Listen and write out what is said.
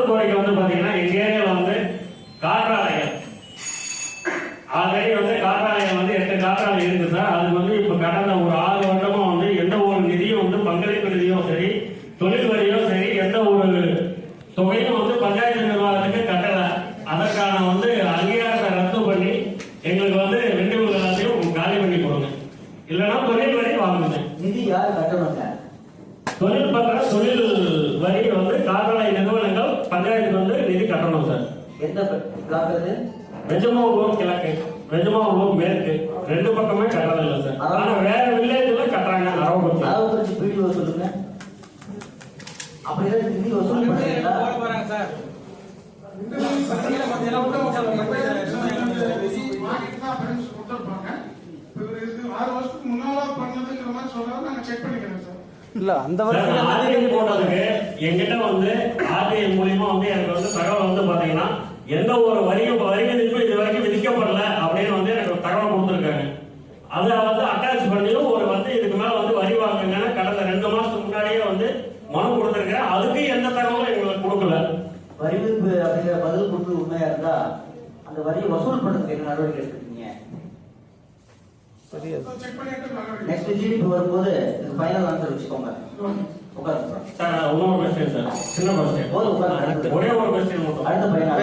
கோரிக்கை வந்து பாத்தீங்கன்னா எங்க ஏரியாவில் வந்து காற்றாலைகள் ஆல்ரெடி வந்து காற்றாலையம் வந்து 8 காற்றாலை இருக்கு சார். அது வந்து இப்ப கடந்த ஒரு 6 வருடமா வந்து எந்த ஒரு நிதியும் வந்து பங்களிப்பு நிதியோ சரி தொழில் வரியோ சரி எந்த ஒரு தொகையும் வந்து பஞ்சாயத்து நிர்வாகத்துக்கு கட்டல. அதற்கான வந்து அங்கீகாரத்தை ரத்து பண்ணி எங்களுக்கு வந்து வெண்டிமுக எல்லாத்தையும் காலி பண்ணி கொடுங்க, இல்லைன்னா தொழில் வரி வாங்குங்க. நிதி யார் கட்டணுங்க? தொழில் பண்ற தொழில் வரி வந்து காற்றாலை நிறுவனங்கள் பஞ்சாயத்துக்கு வந்து நிதி கட்டணும் சார். எந்த காட்டுறது? வெஜமாவூர் கிழக்கு வெஜமாவூர் மேற்கு 2 பக்கமே கட்டறது இல்லை சார். ஆனா வேற வில்லேஜ்ல கட்டுறாங்க. அரவக்குறிச்சி பிடிஓ சொல்லுங்க. அப்படிதான் நிதி வசூல் பண்ணுறீங்களா? போறாங்க சார். இல்ல அந்த ஆர்டிஐ போட்டதுக்கு எங்கிட்ட வந்து ஆர்டிஐ மூலியமா வந்து எனக்கு வந்து தகவல் வந்து பாத்தீங்கன்னா எந்த ஒரு வரி விதிப்பு இது வரைக்கும் விதிக்கப்படல அப்படின்னு வந்து எனக்கு தகவல் கொடுத்துருக்காங்க. அதை வந்து அட்டாச் பண்ணியும் ஒரு வந்து இதுக்கு மேல வந்து வரி வாங்குங்க கடந்த 2 மாசத்துக்கு முன்னாடியே வந்து மனு கொடுத்துருக்கேன். அதுக்கு எந்த தகவலும் எங்களுக்கு கொடுக்கல. வரி விதிப்பு அப்படிங்கிற பதில் கொடுத்து உண்மையா இருந்தா அந்த வரியை வசூல் பண்றதுக்கு என்ன நடவடிக்கை எடுத்துருக்கீங்க? நெக்ஸ்ட் ஜிபி வரும்போது ஃபைனல் ஆன்சர் வச்சுக்கோங்க. உட்காருங்க சார் இன்னொரு கொஸ்டின் சார், சின்ன கொஸ்டின், போதும் உட்காருங்க. ஒரே ஒரு கொஸ்டின் மட்டும். அடுத்த பையனா